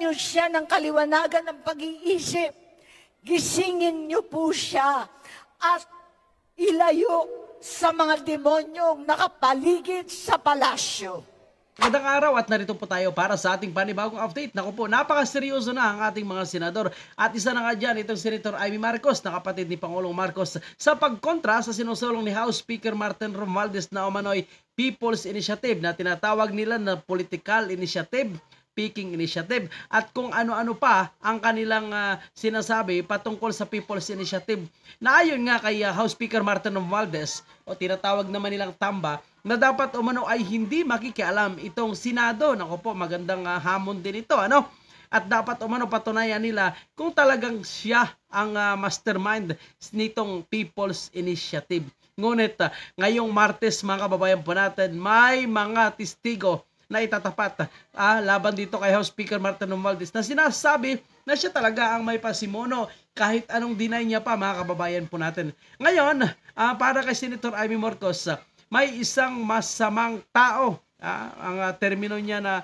niyo siya ng kaliwanagan ng pag-iisip. Gisingin niyo po siya at ilayo sa mga demonyong nakapaligid sa palasyo. Magandang araw at narito po tayo para sa ating panibagong update. Naku po, napakaseryoso na ang ating mga senador. At isa na nga dyan, itong Senator Amy Marcos, na kapatid ni Pangulong Marcos, sa pagkontra sa sinusulong ni House Speaker Martin Romualdez na umano'y People's Initiative na tinatawag nila na political initiative, Peking Initiative, at kung ano-ano pa ang kanilang sinasabi patungkol sa People's Initiative. Na ayon nga kay House Speaker Martin Romualdez, o tinatawag naman nilang Tamba, na dapat umano ay hindi makikialam itong Senado. Naku po, magandang hamon din ito, ano? At dapat umano patunayan nila kung talagang siya ang mastermind nitong People's Initiative. Ngunit ngayong Martes, mga kababayan po natin, may mga testigo na itatapat laban dito kay House Speaker Martin Romualdez na sinasabi na siya talaga ang may pasimuno kahit anong deny niya pa, mga kababayan po natin. Ngayon, para kay Senator Amy Marcos, may isang masamang tao. Ang termino niya na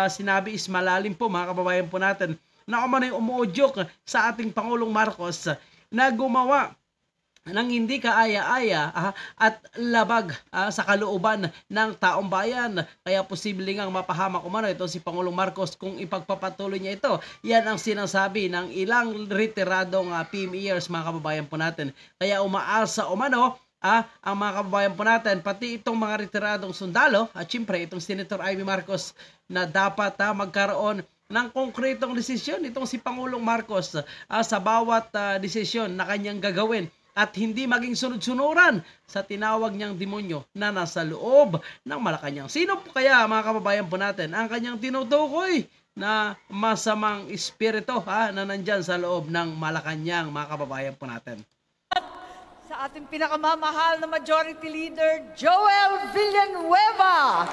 sinabi is malalim po, mga kababayan po natin, na umano'y umuudyok sa ating Pangulong Marcos na gumawa ng hindi kaaya-aya at labag sa kalooban ng taong bayan. Kaya posible ngang mapahamak umano ito si Pangulong Marcos kung ipagpapatuloy niya ito. Yan ang sinasabi ng ilang retiradong PMEers, mga kababayan po natin. Kaya umaasa umano ang mga kababayan po natin, pati itong mga retiradong sundalo at syempre itong Senator Amy Marcos, na dapat magkaroon ng konkretong desisyon itong si Pangulong Marcos sa bawat desisyon na kanyang gagawin. At hindi maging sunod-sunuran sa tinawag niyang demonyo na nasa loob ng Malacanang. Sino po kaya, mga kababayan po natin, ang kanyang tinutukoy na masamang espiritu na nandyan sa loob ng Malacanang, mga kababayan po natin? Sa ating pinakamamahal na Majority Leader, Joel Villanueva.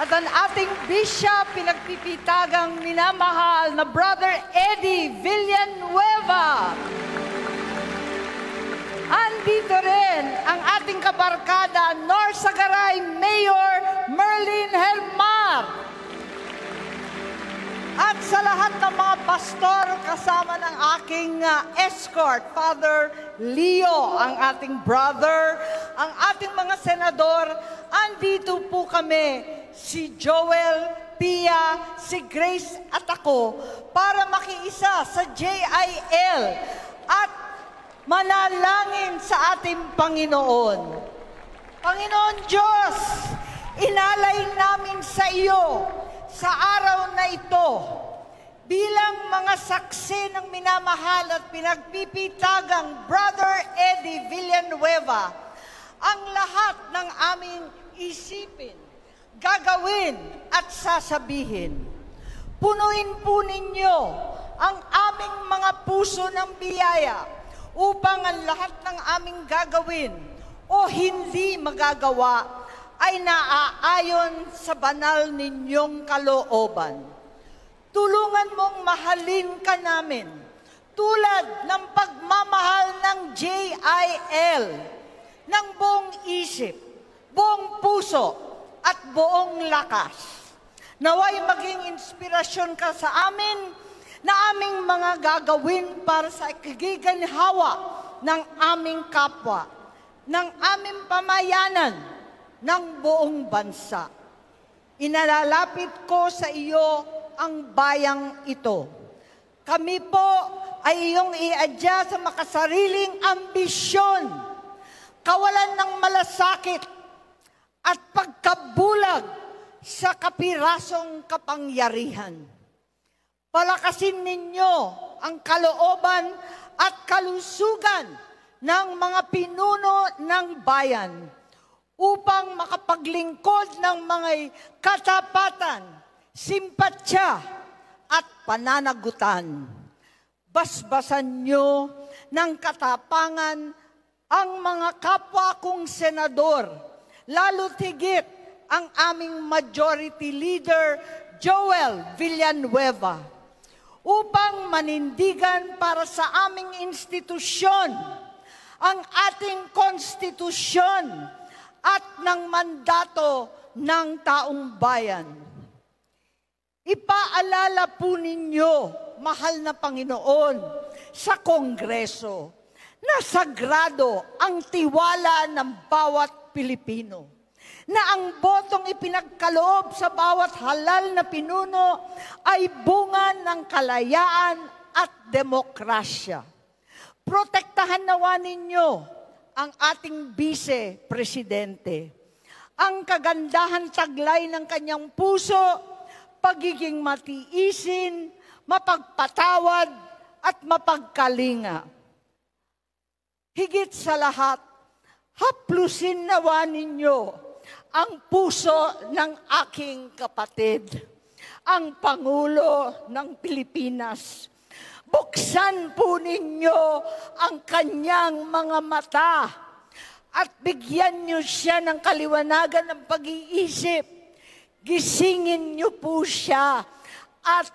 At ang ating Bishop, pinagpipitagang minamahal na Brother Eddie Villanueva. Andito rin ang ating kabarkada, Norsagaray Mayor Merlin Hermar. At sa lahat ng mga pastor, kasama ng aking escort, Father Leo, ang ating brother, ang ating mga senador, andito po kami, si Joel, Pia, si Grace at ako, para makiisa sa JIL at manalangin sa ating Panginoon. Panginoon Diyos, inalay namin sa iyo sa araw na ito bilang mga saksi ng minamahal at pinagpipitagang Brother Eddie Villanueva ang lahat ng aming isipin, gagawin at sasabihin. Punuin po ninyo ang aming mga puso ng biyaya upang ang lahat ng aming gagawin o hindi magagawa ay naaayon sa banal ninyong kalooban. Tulungan mong mahalin ka namin tulad ng pagmamahal ng JIL, ng buong isip, buong puso at buong lakas. Naway maging inspirasyon ka sa amin na aming mga gagawin para sa kagiganhawa ng aming kapwa, ng aming pamayanan, ng buong bansa. Inalalapit ko sa iyo ang bayang ito. Kami po ay iyong iadya sa makasariling ambisyon, kawalan ng malasakit at pagkabulag sa kapirasong kapangyarihan. Palakasin ninyo ang kalooban at kalusugan ng mga pinuno ng bayan upang makapaglingkod ng mga katapatan, simpatya at pananagutan. Basbasan nyo ng katapangan ang mga kapwa kong senador, lalo tigit ang aming Majority Leader, Joel Villanueva, upang manindigan para sa aming institusyon ang ating konstitusyon at ng mandato ng taong bayan. Ipaalala po ninyo, mahal na Panginoon, sa Kongreso na sagrado ang tiwala ng bawat Pilipino, na ang botong ipinagkaloob sa bawat halal na pinuno ay bunga ng kalayaan at demokrasya. Protektahan nawa ninyo ang ating Vice-Presidente. Ang kagandahan taglay ng kanyang puso, pagiging matiisin, mapagpatawad at mapagkalinga. Higit sa lahat, haplusin nawa ninyo ang puso ng aking kapatid, ang Pangulo ng Pilipinas. Buksan po ninyo ang kanyang mga mata at bigyan niyo siya ng kaliwanagan ng pag-iisip. Gisingin niyo po siya at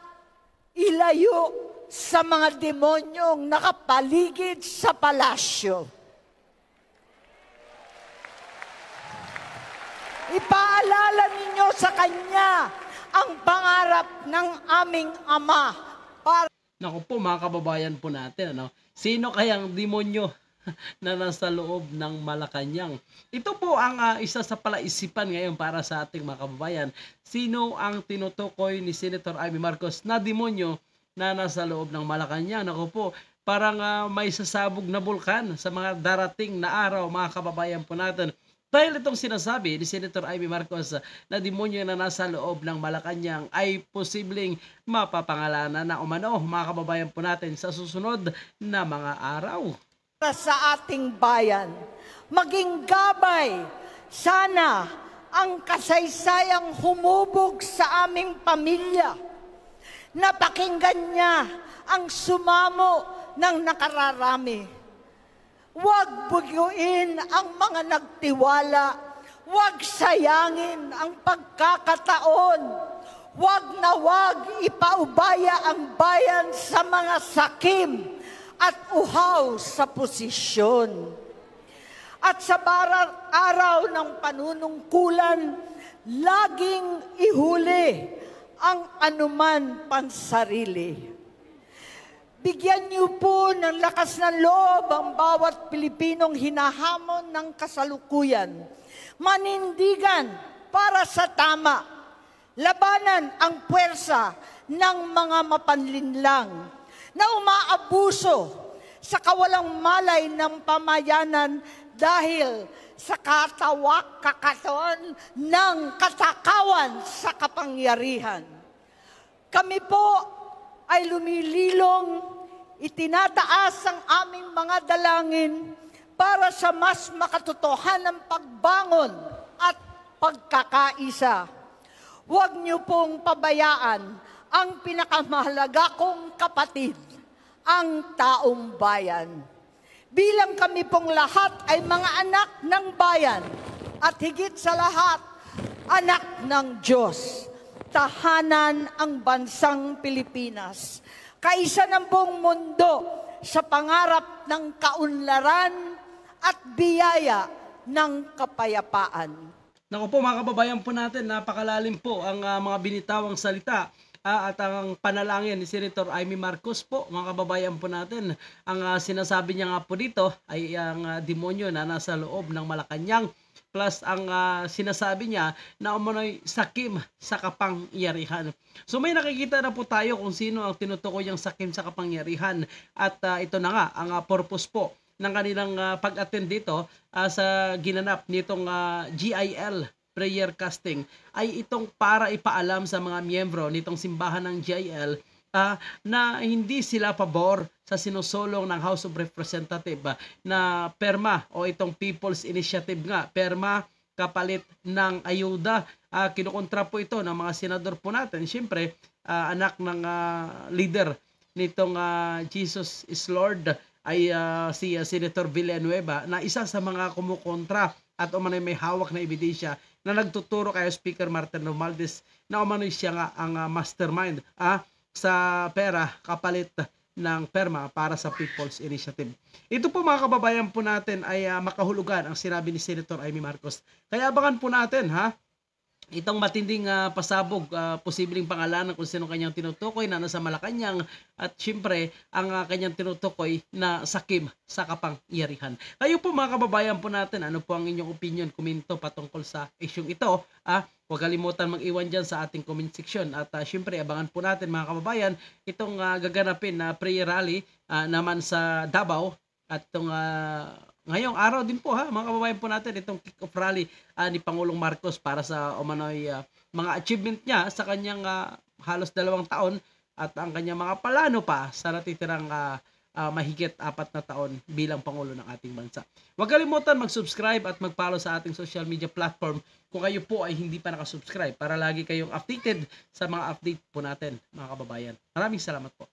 ilayo sa mga demonyong nakapaligid sa palasyo. Ipaalala ninyo sa kanya ang pangarap ng aming Ama para Naku po mga kababayan po natin, sino kayang demonyo na nasa loob ng Malacanang? Ito po ang isa sa palaisipan ngayon para sa ating mga kababayan. Sino ang tinutukoy ni Senator Amy Marcos na demonyo na nasa loob ng Malacanang? Naku po, parang may sasabog na bulkan sa mga darating na araw, mga kababayan po natin. Dahil itong sinasabi ni Senator Amy Marcos na demonyo na nasa loob ng Malacanang ay posibleng mapapangalanan na umano, mga kababayan po natin, sa susunod na mga araw. Sa ating bayan, maging gabay sana ang kasaysayang humubog sa aming pamilya. Napakinggan niya ang sumamo ng nakararami. Huwag bugyuin ang mga nagtiwala. Huwag sayangin ang pagkakataon. Huwag na huwag ipaubaya ang bayan sa mga sakim at uhaw sa posisyon. At sa araw ng panunungkulan, laging ihuli ang anuman pansarili. Bigyan niyo po ng lakas ng loob ang bawat Pilipinong hinahamon ng kasalukuyan. Manindigan para sa tama. Labanan ang puwersa ng mga mapanlinlang na umaabuso sa kawalang malay ng pamayanan dahil sa kakatawan ng katakawan sa kapangyarihan. Kami po ay lumililong, itinataas ang aming mga dalangin para sa mas makatotohanang pagbangon at pagkakaisa. Huwag niyo pong pabayaan ang pinakamahalaga kong kapatid, ang taong bayan. Bilang kami pong lahat ay mga anak ng bayan at higit sa lahat, anak ng Diyos. Tahanan ang bansang Pilipinas. Kaisa ng buong mundo sa pangarap ng kaunlaran at biyaya ng kapayapaan. Naku po mga kababayan po natin, napakalalim po ang mga binitawang salita at ang panalangin ni Senator Amy Marcos po, mga kababayan po natin. Ang sinasabi niya nga po dito ay ang demonyo na nasa loob ng Malacanang. Plus ang sinasabi niya na umano'y sakim sa kapangyarihan. So may nakikita na po tayo kung sino ang tinutukoy yung sakim sa kapangyarihan. At ito na nga ang purpose po ng kanilang pag-attend dito sa ginanap nitong GIL prayer casting ay itong para ipaalam sa mga miyembro nitong simbahan ng GIL na hindi sila pabor sa sinusulong ng House of Representatives na perma o itong People's Initiative nga, perma kapalit ng ayuda. Kinukontra po ito ng mga senador po natin. Siyempre, anak ng leader nitong Jesus is Lord ay si Senator Villanueva na isa sa mga kumukontra at umano'y may hawak na ebidensya na nagtuturo kay Speaker Martin Romualdez na umano'y siya nga ang mastermind sa pera kapalit ng perma para sa People's Initiative. Ito po mga kababayan po natin ay makahulugan ang sinabi ni Senator Amy Marcos. Kaya abangan po natin itong matinding pasabog, posibleng pangalanan kung sino kanyang tinutukoy na nasa Malacanang at syempre ang kanyang tinutukoy na sakim sa kapangyarihan. Kayo po mga kababayan po natin, ano po ang inyong opinion, komento patungkol sa isyung ito? Huwag kalimutan mag-iwan dyan sa ating comment section at syempre abangan po natin mga kababayan itong gaganapin na prayer rally naman sa Davao at itong ngayong araw din po mga kababayan po natin itong kick-off rally ni Pangulong Marcos para sa umano'y mga achievement niya sa kanyang halos 2 taon at ang kanyang mga plano pa sa natitirang mahigit 4 na taon bilang Pangulo ng ating bansa. Huwag kalimutan mag-subscribe at mag-follow sa ating social media platform kung kayo po ay hindi pa nakasubscribe para lagi kayong updated sa mga update po natin mga kababayan. Maraming salamat po.